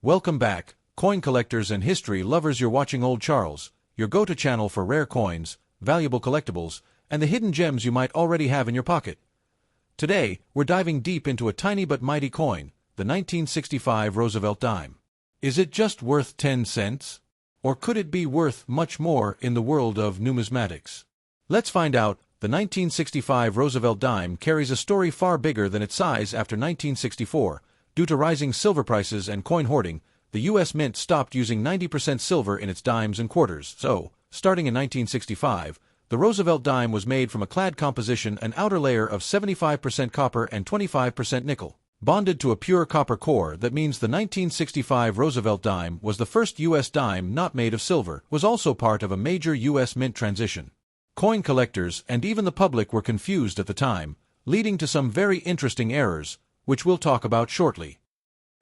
Welcome back, coin collectors and history lovers. You're watching Old Charles, your go-to channel for rare coins, valuable collectibles, and the hidden gems you might already have in your pocket. Today, we're diving deep into a tiny but mighty coin, the 1965 Roosevelt dime. Is it just worth 10 cents? Or could it be worth much more in the world of numismatics? Let's find out. The 1965 Roosevelt dime carries a story far bigger than its size. After 1964, due to rising silver prices and coin hoarding, the U.S. Mint stopped using 90% silver in its dimes and quarters. So, starting in 1965, the Roosevelt dime was made from a clad composition, an outer layer of 75% copper and 25% nickel, bonded to a pure copper core. That means the 1965 Roosevelt dime was the first U.S. dime not made of silver, was also part of a major U.S. Mint transition. Coin collectors and even the public were confused at the time, leading to some very interesting errors, which we'll talk about shortly.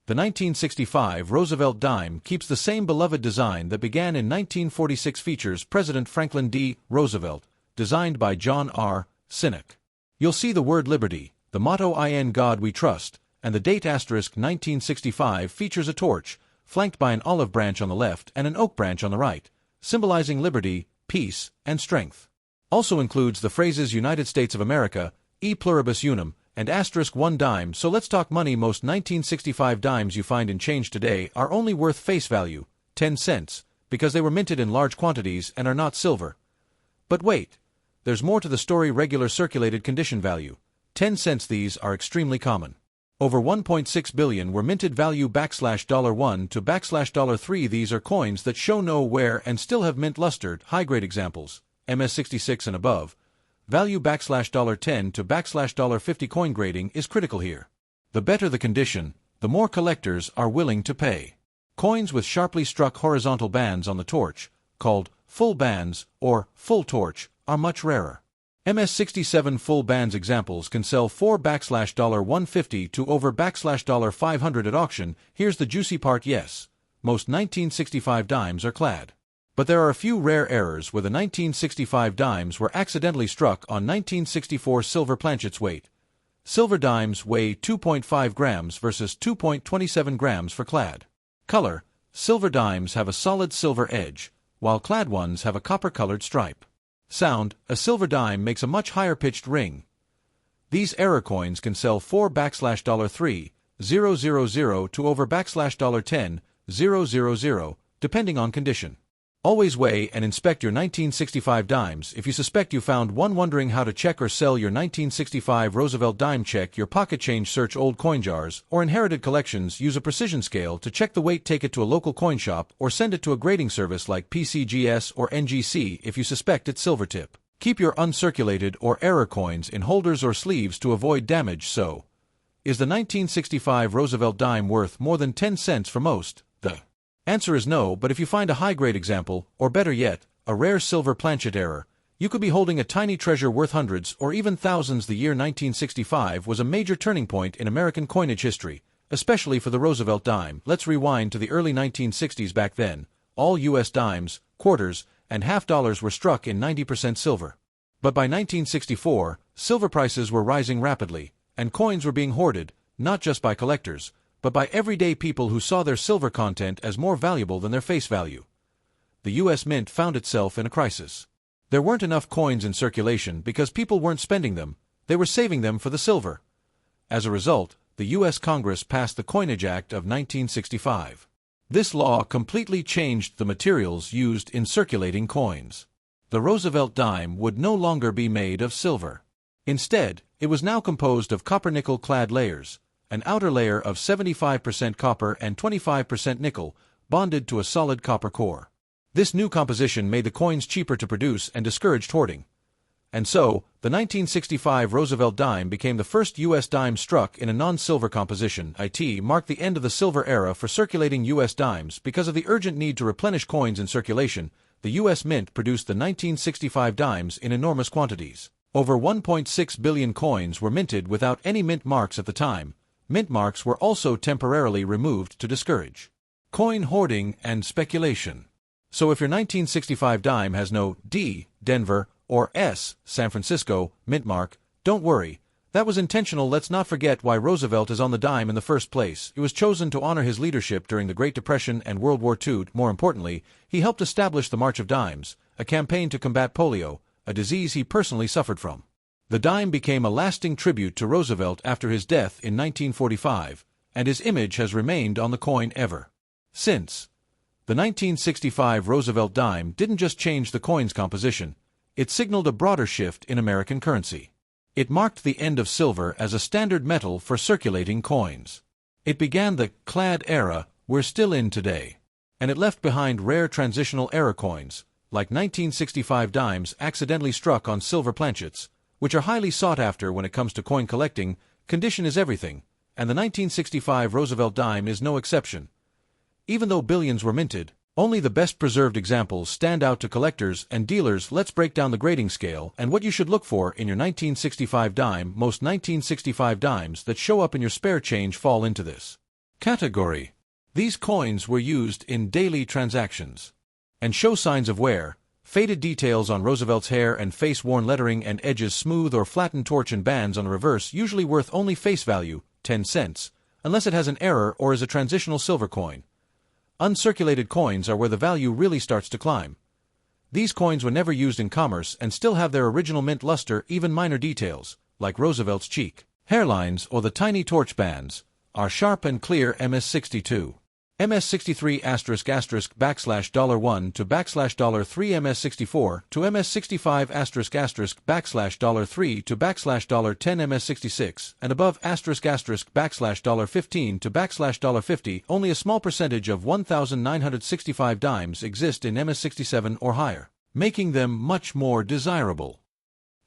The 1965 Roosevelt dime keeps the same beloved design that began in 1946. Features President Franklin D. Roosevelt, designed by John R. Sinnock. You'll see the word Liberty, the motto "In God We Trust," and the date asterisk 1965. Features a torch, flanked by an olive branch on the left and an oak branch on the right, symbolizing liberty, peace, and strength. Also includes the phrases United States of America, e pluribus unum, and asterisk 1 dime. So let's talk money. Most 1965 dimes you find in change today are only worth face value, 10 cents, because they were minted in large quantities and are not silver. But wait, there's more to the story. Regular circulated condition value, 10 cents. These are extremely common. Over 1.6 billion were minted. Value $1 to $3. These are coins that show no wear and still have mint luster. High-grade examples, MS66 and above. Value $10 to $50. Coin grading is critical here. The better the condition, the more collectors are willing to pay. Coins with sharply struck horizontal bands on the torch, called full bands or full torch, are much rarer. MS67 full bands examples can sell for $150 to over $500 at auction. Here's the juicy part. Yes, most 1965 dimes are clad. But there are a few rare errors where the 1965 dimes were accidentally struck on 1964 silver planchets. Weight. Silver dimes weigh 2.5 grams versus 2.27 grams for clad. Color. Silver dimes have a solid silver edge, while clad ones have a copper-colored stripe. Sound. A silver dime makes a much higher-pitched ring. These error coins can sell for $3,000 to over $10,000, depending on condition. Always weigh and inspect your 1965 dimes. If you suspect you found one. Wondering how to check or sell your 1965 Roosevelt dime? Check your pocket change. Search old coin jars or inherited collections. Use a precision scale to check the weight. Take it to a local coin shop or send it to a grading service like PCGS or NGC if you suspect it's silver tip. Keep your uncirculated or error coins in holders or sleeves to avoid damage. So, is the 1965 Roosevelt dime worth more than 10 cents for most? The answer is no, but if you find a high-grade example, or better yet, a rare silver planchet error, you could be holding a tiny treasure worth hundreds or even thousands. The year 1965 was a major turning point in American coinage history, especially for the Roosevelt dime. Let's rewind to the early 1960s. Back then, all U.S. dimes, quarters, and half dollars were struck in 90% silver. But by 1964, silver prices were rising rapidly, and coins were being hoarded, not just by collectors, but by everyday people who saw their silver content as more valuable than their face value. The U.S. Mint found itself in a crisis. There weren't enough coins in circulation because people weren't spending them, they were saving them for the silver. As a result, the U.S. Congress passed the Coinage Act of 1965. This law completely changed the materials used in circulating coins. The Roosevelt dime would no longer be made of silver. Instead, it was now composed of copper-nickel clad layers, an outer layer of 75% copper and 25% nickel, bonded to a solid copper core. This new composition made the coins cheaper to produce and discouraged hoarding. And so, the 1965 Roosevelt dime became the first U.S. dime struck in a non-silver composition. It marked the end of the silver era for circulating U.S. dimes. Because of the urgent need to replenish coins in circulation, the U.S. Mint produced the 1965 dimes in enormous quantities. Over 1.6 billion coins were minted without any mint marks at the time. Mint marks were also temporarily removed to discourage coin hoarding and speculation. So if your 1965 dime has no D, Denver, or S, San Francisco, mint mark, don't worry. That was intentional. Let's not forget why Roosevelt is on the dime in the first place. It was chosen to honor his leadership during the Great Depression and World War II. More importantly, he helped establish the March of Dimes, a campaign to combat polio, a disease he personally suffered from. The dime became a lasting tribute to Roosevelt after his death in 1945, and his image has remained on the coin ever since. The 1965 Roosevelt dime didn't just change the coin's composition, it signaled a broader shift in American currency. It marked the end of silver as a standard metal for circulating coins. It began the clad era we're still in today, and it left behind rare transitional era coins, like 1965 dimes accidentally struck on silver planchets, which are highly sought after when it comes to coin collecting. Condition is everything, and the 1965 Roosevelt dime is no exception. Even though billions were minted, only the best-preserved examples stand out to collectors and dealers. Let's break down the grading scale and what you should look for in your 1965 dime. Most 1965 dimes that show up in your spare change fall into this category. These coins were used in daily transactions and show signs of wear. Faded details on Roosevelt's hair and face, worn lettering and edges, smooth or flattened torch and bands on the reverse, usually worth only face value, 10 cents, unless it has an error or is a transitional silver coin. Uncirculated coins are where the value really starts to climb. These coins were never used in commerce and still have their original mint luster. Even minor details, like Roosevelt's cheek hairlines or the tiny torch bands, are sharp and clear. MS62. MS63 $*$1 to $3 MS64 to MS65 $*$3 to $10 MS66 and above $*$15 to $50. Only a small percentage of 1,965 dimes exist in MS67 or higher, making them much more desirable.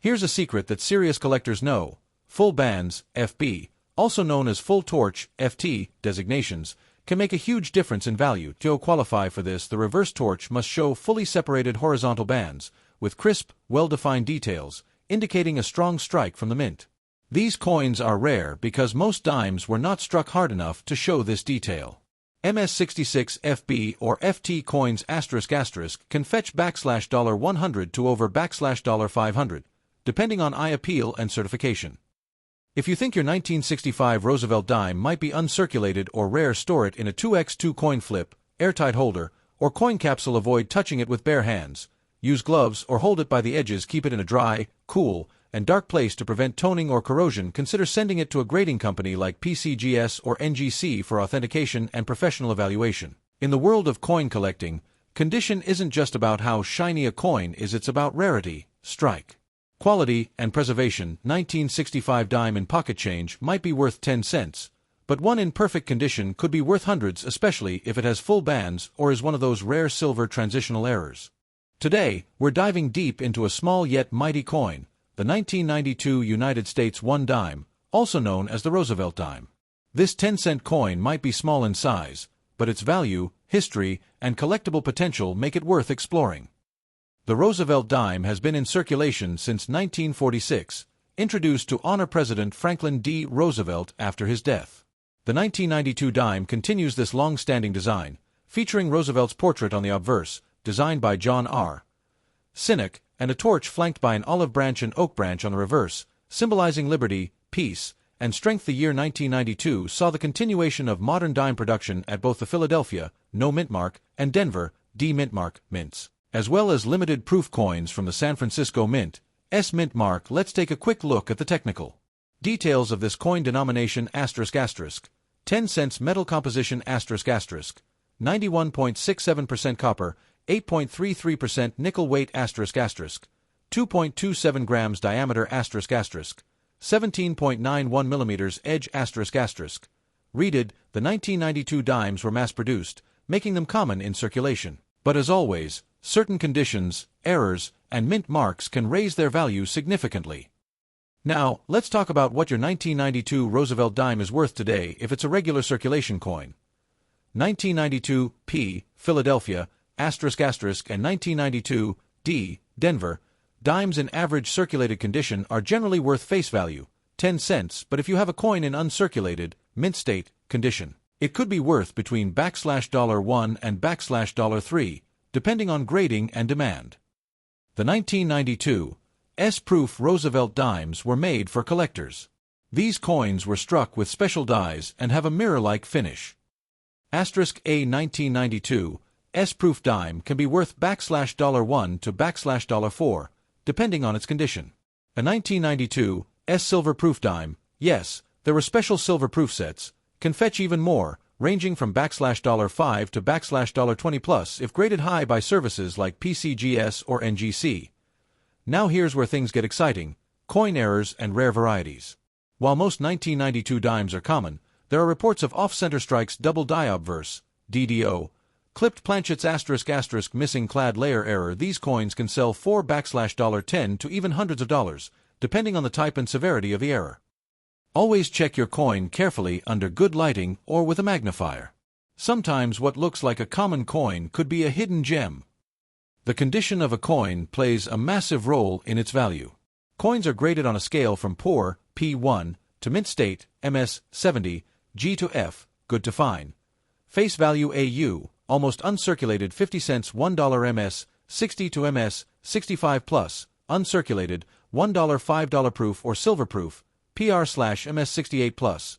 Here's a secret that serious collectors know. Full bands, FB, also known as full torch, FT, designations, can make a huge difference in value. To qualify for this, the reverse torch must show fully separated horizontal bands, with crisp, well-defined details, indicating a strong strike from the mint. These coins are rare because most dimes were not struck hard enough to show this detail. MS66 FB or FT coins ** can fetch $100 to over $500, depending on eye appeal and certification. If you think your 1965 Roosevelt dime might be uncirculated or rare, store it in a 2x2 coin flip, airtight holder, or coin capsule. Avoid touching it with bare hands. Use gloves or hold it by the edges. Keep it in a dry, cool, and dark place to prevent toning or corrosion. Consider sending it to a grading company like PCGS or NGC for authentication and professional evaluation. In the world of coin collecting, condition isn't just about how shiny a coin is, it's about rarity, strike, quality, and preservation. 1965 dime in pocket change might be worth 10 cents, but one in perfect condition could be worth hundreds, especially if it has full bands or is one of those rare silver transitional errors. Today, we're diving deep into a small yet mighty coin, the 1992 United States 1 dime, also known as the Roosevelt dime. This 10-cent coin might be small in size, but its value, history, and collectible potential make it worth exploring. The Roosevelt dime has been in circulation since 1946, introduced to honor President Franklin D. Roosevelt after his death. The 1992 dime continues this long-standing design, featuring Roosevelt's portrait on the obverse, designed by John R. Sinek, and a torch flanked by an olive branch and oak branch on the reverse, symbolizing liberty, peace, and strength. The year 1992 saw the continuation of modern dime production at both the Philadelphia, no mint mark, and Denver, D mint mark, mints, as well as limited proof coins from the San Francisco Mint, S mint mark. Let's take a quick look at the technical details of this coin. Denomination **, 10 cents metal composition **, 91.67% copper, 8.33% nickel. Weight **, 2.27 grams diameter **, 17.91 millimeters. Edge **. Reeded, the 1992 dimes were mass-produced, making them common in circulation. But as always, certain conditions, errors, and mint marks can raise their value significantly. Now, let's talk about what your 1992 Roosevelt dime is worth today if it's a regular circulation coin. 1992 P, Philadelphia, ***, and 1992 D, Denver, dimes in average circulated condition are generally worth face value, 10 cents, but if you have a coin in uncirculated, mint state, condition, it could be worth between $1 and $3, depending on grading and demand. The 1992 S-proof Roosevelt dimes were made for collectors. These coins were struck with special dies and have a mirror-like finish. Asterisk A 1992 S-proof dime can be worth $1 to $4, depending on its condition. A 1992 S silver-proof dime, yes, there were special silver-proof sets, can fetch even more, ranging from $5 to $20 plus if graded high by services like PCGS or NGC. Now here's where things get exciting: coin errors and rare varieties. While most 1992 dimes are common, there are reports of off-center strikes, double die obverse, DDO, clipped planchets *** missing clad layer error. These coins can sell for $10 to even hundreds of dollars, depending on the type and severity of the error. Always check your coin carefully under good lighting or with a magnifier. Sometimes what looks like a common coin could be a hidden gem. The condition of a coin plays a massive role in its value. Coins are graded on a scale from poor, P1, to mint state, MS, 70, G to F, good to fine. Face value AU, almost uncirculated 50 cents $1 MS, 60 to MS, 65 plus, uncirculated, $1 $5 proof or silver proof, PR/MS 68 plus,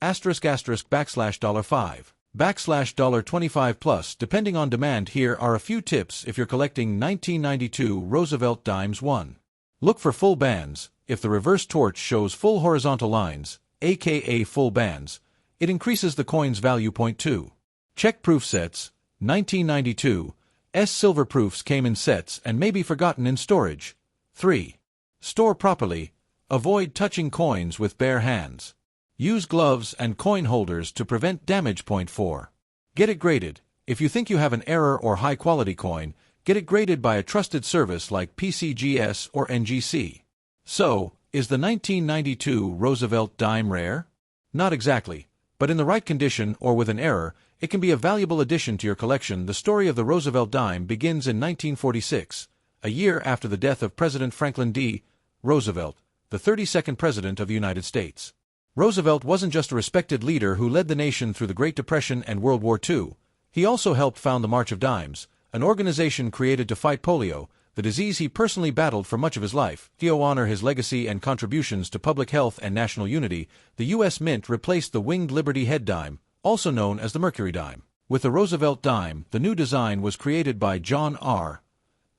$$5, $25 plus, depending on demand. Here are a few tips if you're collecting 1992 Roosevelt dimes. 1. Look for full bands. If the reverse torch shows full horizontal lines, aka full bands, it increases the coin's value. 2. Check proof sets. 1992 S silver proofs came in sets and may be forgotten in storage. 3. Store properly. Avoid touching coins with bare hands. Use gloves and coin holders to prevent damage. 4. Get it graded. If you think you have an error or high-quality coin, get it graded by a trusted service like PCGS or NGC. So, is the 1992 Roosevelt dime rare? Not exactly, but in the right condition or with an error, it can be a valuable addition to your collection. The story of the Roosevelt dime begins in 1946, a year after the death of President Franklin D. Roosevelt, the 32nd President of the United States. Roosevelt wasn't just a respected leader who led the nation through the Great Depression and World War II. He also helped found the March of Dimes, an organization created to fight polio, the disease he personally battled for much of his life. To honor his legacy and contributions to public health and national unity, the U.S. Mint replaced the winged Liberty head dime, also known as the Mercury dime. With the Roosevelt dime, the new design was created by John R.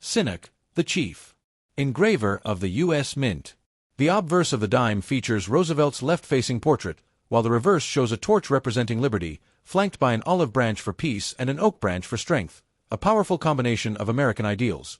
Sinnock, the chief engraver of the U.S. Mint. The obverse of the dime features Roosevelt's left-facing portrait, while the reverse shows a torch representing liberty, flanked by an olive branch for peace and an oak branch for strength, a powerful combination of American ideals.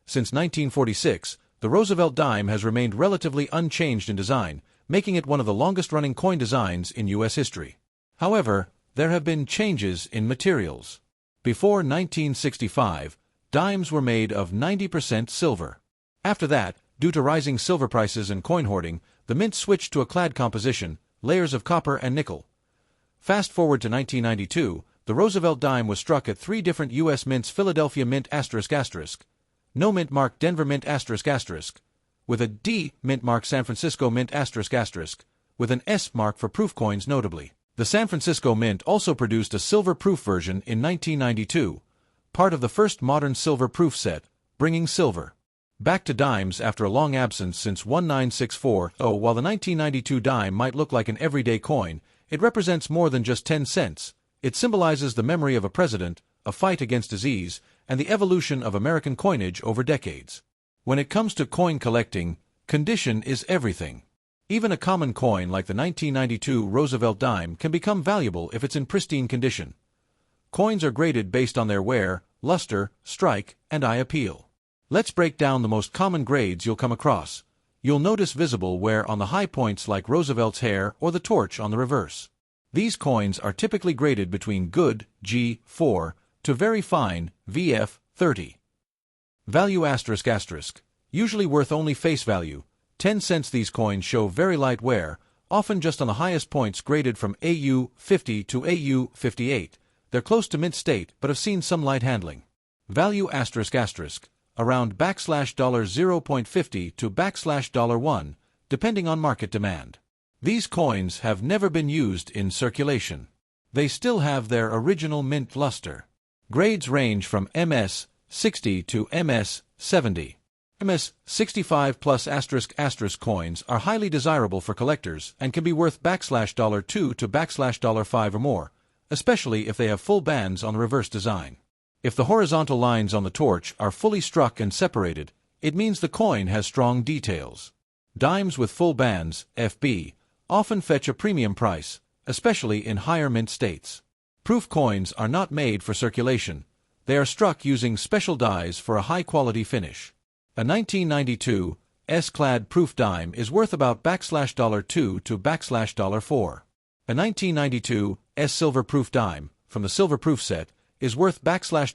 Since 1946, the Roosevelt dime has remained relatively unchanged in design, making it one of the longest-running coin designs in U.S. history. However, there have been changes in materials. Before 1965, dimes were made of 90% silver. After that, due to rising silver prices and coin hoarding, the mint switched to a clad composition, layers of copper and nickel. Fast forward to 1992, the Roosevelt dime was struck at 3 different U.S. mints: Philadelphia Mint ***, no mint mark Denver Mint ***, with a D mint mark San Francisco Mint ***, with an S mark for proof coins. Notably, the San Francisco Mint also produced a silver-proof version in 1992, part of the first modern silver-proof set, bringing silver back to dimes after a long absence since 1964. While the 1992 dime might look like an everyday coin, it represents more than just 10 cents. It symbolizes the memory of a president, a fight against disease, and the evolution of American coinage over decades. When it comes to coin collecting, condition is everything. Even a common coin like the 1992 Roosevelt dime can become valuable if it's in pristine condition. Coins are graded based on their wear, luster, strike, and eye appeal. Let's break down the most common grades you'll come across. You'll notice visible wear on the high points like Roosevelt's hair or the torch on the reverse. These coins are typically graded between good, G4, to very fine, VF, 30. Value ***, usually worth only face value, 10 cents. These coins show very light wear, often just on the highest points, graded from AU 50 to AU 58. They're close to mint state but have seen some light handling. Value ***, around $0.50 to $1, depending on market demand. These coins have never been used in circulation. They still have their original mint luster. Grades range from MS 60 to MS 70. MS 65 plus ** coins are highly desirable for collectors and can be worth $2 to $5 or more, especially if they have full bands on the reverse design. If the horizontal lines on the torch are fully struck and separated, it means the coin has strong details. Dimes with full bands, FB, often fetch a premium price, especially in higher mint states. Proof coins are not made for circulation. They are struck using special dies for a high-quality finish. A 1992 S-clad proof dime is worth about $2 to $4. A 1992 S silver proof dime, from the silver proof set, is worth $5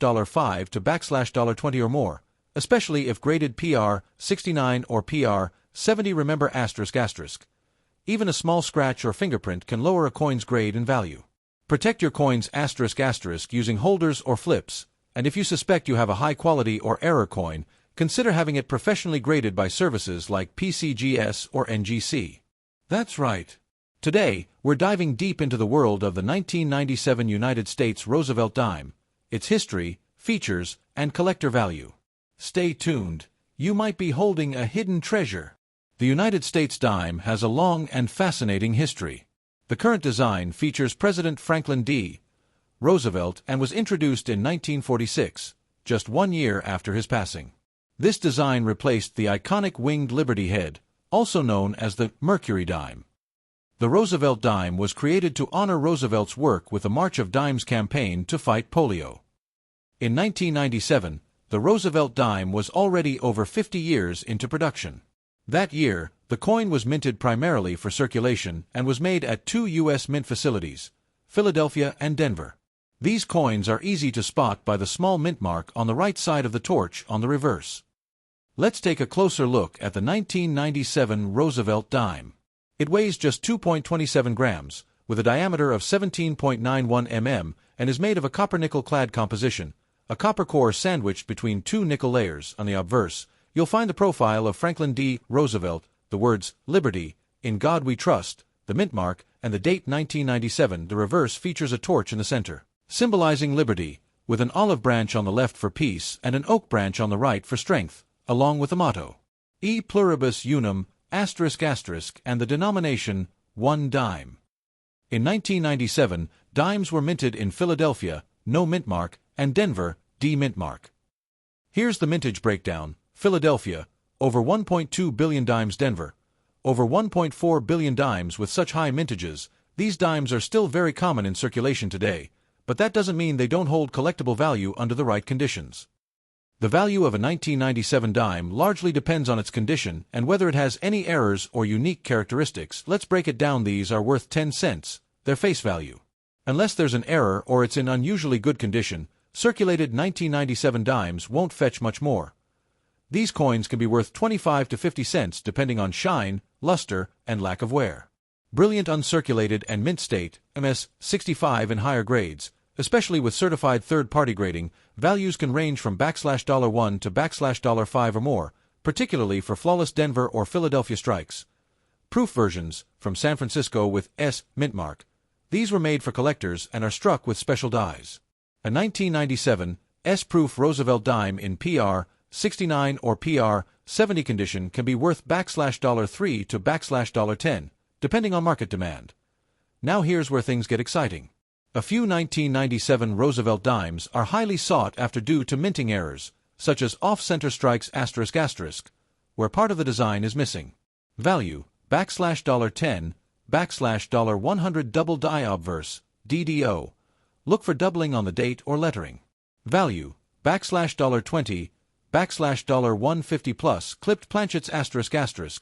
to $20 or more, especially if graded PR 69 or PR 70. Remember ***. Even a small scratch or fingerprint can lower a coin's grade and value. Protect your coins *** using holders or flips, and if you suspect you have a high-quality or error coin, consider having it professionally graded by services like PCGS or NGC. That's right. Today, we're diving deep into the world of the 1997 United States Roosevelt dime, its history, features, and collector value. Stay tuned. You might be holding a hidden treasure. The United States dime has a long and fascinating history. The current design features President Franklin D. Roosevelt and was introduced in 1946, just 1 year after his passing. This design replaced the iconic winged Liberty head, also known as the Mercury dime. The Roosevelt dime was created to honor Roosevelt's work with the March of Dimes campaign to fight polio. In 1997, the Roosevelt dime was already over 50 years into production. That year, the coin was minted primarily for circulation and was made at 2 U.S. mint facilities, Philadelphia and Denver. These coins are easy to spot by the small mint mark on the right side of the torch on the reverse. Let's take a closer look at the 1997 Roosevelt dime. It weighs just 2.27 grams, with a diameter of 17.91 mm, and is made of a copper-nickel-clad composition, a copper core sandwiched between 2 nickel layers. On the obverse, you'll find the profile of Franklin D. Roosevelt, the words Liberty, In God We Trust, the mint mark, and the date 1997. The reverse features a torch in the center, symbolizing liberty, with an olive branch on the left for peace and an oak branch on the right for strength, along with the motto, E pluribus unum, ***, and the denomination, 1 dime. In 1997, dimes were minted in Philadelphia, no mint mark, and Denver, D mint mark. Here's the mintage breakdown. Philadelphia, over 1.2 billion dimes. Denver, over 1.4 billion dimes. With such high mintages, these dimes are still very common in circulation today, but that doesn't mean they don't hold collectible value under the right conditions. The value of a 1997 dime largely depends on its condition and whether it has any errors or unique characteristics. Let's break it down. These are worth 10 cents, their face value. Unless there's an error or it's in unusually good condition, circulated 1997 dimes won't fetch much more. These coins can be worth 25 to 50 cents depending on shine, luster, and lack of wear. Brilliant uncirculated and mint state, MS 65 in higher grades, especially with certified third-party grading, values can range from $1 to $5 or more, particularly for flawless Denver or Philadelphia strikes. Proof versions, from San Francisco with S mint mark. These were made for collectors and are struck with special dies. A 1997 S-proof Roosevelt dime in PR 69 or PR 70 condition can be worth $3 to $10, depending on market demand. Now here's where things get exciting. A few 1997 Roosevelt dimes are highly sought after due to minting errors, such as off-center strikes ***, where part of the design is missing. Value, $10, $100 double die obverse, DDO. Look for doubling on the date or lettering. Value, $20, $150 plus clipped planchets ***.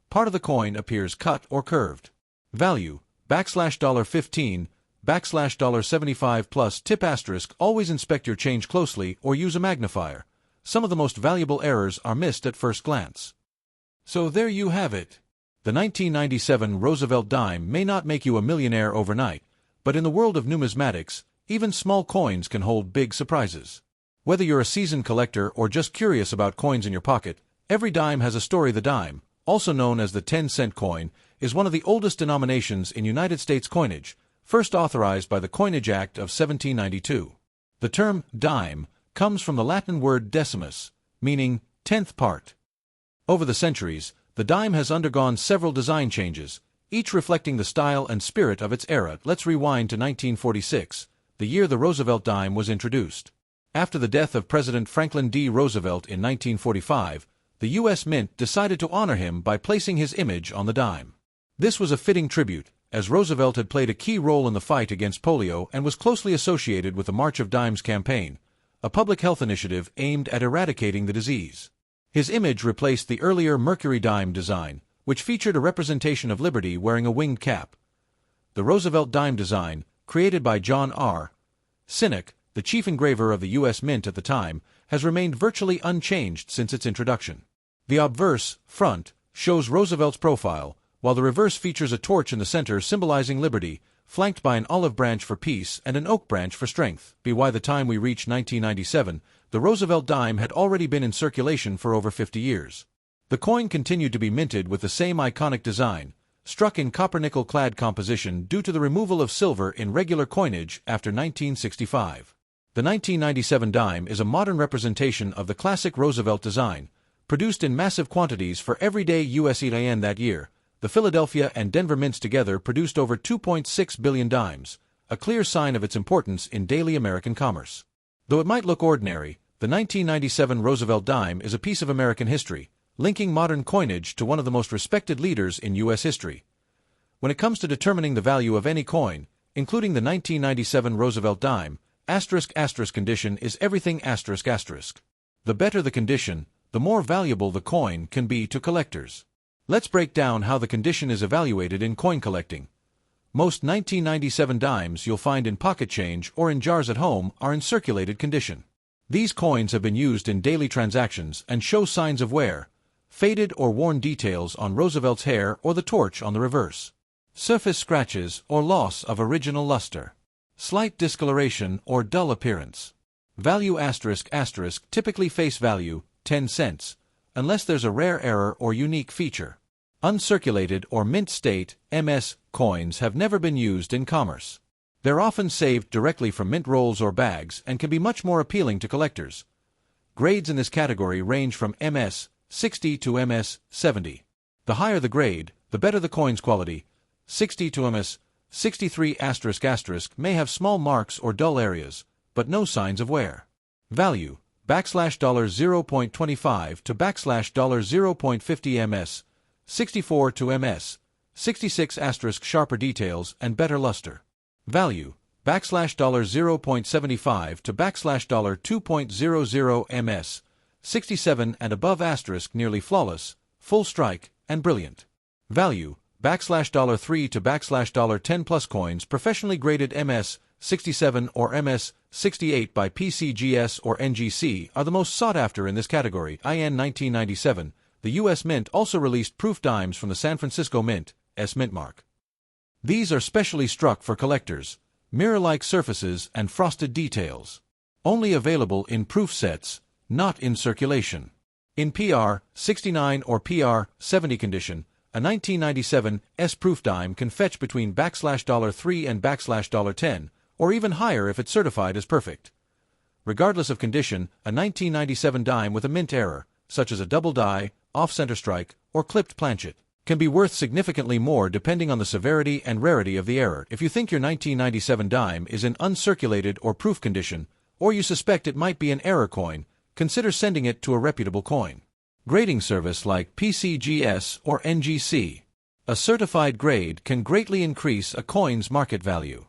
Part of the coin appears cut or curved. Value, $15, $75 plus tip ***. Always inspect your change closely or use a magnifier. Some of the most valuable errors are missed at first glance. So there you have it. The 1997 Roosevelt dime may not make you a millionaire overnight, but in the world of numismatics, even small coins can hold big surprises. Whether you're a seasoned collector or just curious about coins in your pocket, every dime has a story. The dime, also known as the 10-cent coin, is one of the oldest denominations in United States coinage, first authorized by the Coinage Act of 1792. The term dime comes from the Latin word decimus, meaning tenth part. Over the centuries, the dime has undergone several design changes, each reflecting the style and spirit of its era. Let's rewind to 1946, the year the Roosevelt dime was introduced. After the death of President Franklin D. Roosevelt in 1945, the U.S. Mint decided to honor him by placing his image on the dime. This was a fitting tribute, as Roosevelt had played a key role in the fight against polio and was closely associated with the March of Dimes campaign, a public health initiative aimed at eradicating the disease. His image replaced the earlier Mercury dime design, which featured a representation of Liberty wearing a winged cap. The Roosevelt dime design, created by John R. Sinek, the chief engraver of the U.S. Mint at the time, has remained virtually unchanged since its introduction. The obverse, front, shows Roosevelt's profile, while the reverse features a torch in the center symbolizing liberty, flanked by an olive branch for peace and an oak branch for strength. By the time we reach 1997, the Roosevelt dime had already been in circulation for over 50 years. The coin continued to be minted with the same iconic design, struck in copper-nickel-clad composition due to the removal of silver in regular coinage after 1965. The 1997 dime is a modern representation of the classic Roosevelt design, produced in massive quantities for everyday U.S. EIN that year. The Philadelphia and Denver mints together produced over 2.6 billion dimes, a clear sign of its importance in daily American commerce. Though it might look ordinary, the 1997 Roosevelt dime is a piece of American history, linking modern coinage to one of the most respected leaders in U.S. history. When it comes to determining the value of any coin, including the 1997 Roosevelt dime, *** condition is everything ***. The better the condition, the more valuable the coin can be to collectors. Let's break down how the condition is evaluated in coin collecting. Most 1997 dimes you'll find in pocket change or in jars at home are in circulated condition. These coins have been used in daily transactions and show signs of wear, faded or worn details on Roosevelt's hair or the torch on the reverse, surface scratches or loss of original luster, slight discoloration or dull appearance. Value ***, typically face value, 10 cents, unless there's a rare error or unique feature. Uncirculated or mint state, MS, coins have never been used in commerce. They're often saved directly from mint rolls or bags and can be much more appealing to collectors. Grades in this category range from MS 60 to MS 70. The higher the grade, the better the coin's quality. 60 to MS 63 *** may have small marks or dull areas, but no signs of wear. Value $0.25 to $0.50 MS 64 to MS 66 * sharper details and better luster. Value $0.75 to $2.00 MS 67 and above * nearly flawless, full strike, and brilliant. Value $3 to $10 plus coins professionally graded MS 67 or MS 68 by PCGS or NGC are the most sought after in this category. In 1997, the U.S. Mint also released proof dimes from the San Francisco Mint, mint mark. These are specially struck for collectors, mirror-like surfaces and frosted details. Only available in proof sets, not in circulation. In PR 69 or PR 70 condition, a 1997 S-proof dime can fetch between $3 and $10, or even higher if it's certified as perfect. Regardless of condition, a 1997 dime with a mint error, such as a double die, off-center strike, or clipped planchet, can be worth significantly more depending on the severity and rarity of the error. If you think your 1997 dime is in uncirculated or proof condition, or you suspect it might be an error coin, consider sending it to a reputable coin grading service like PCGS or NGC. A certified grade can greatly increase a coin's market value.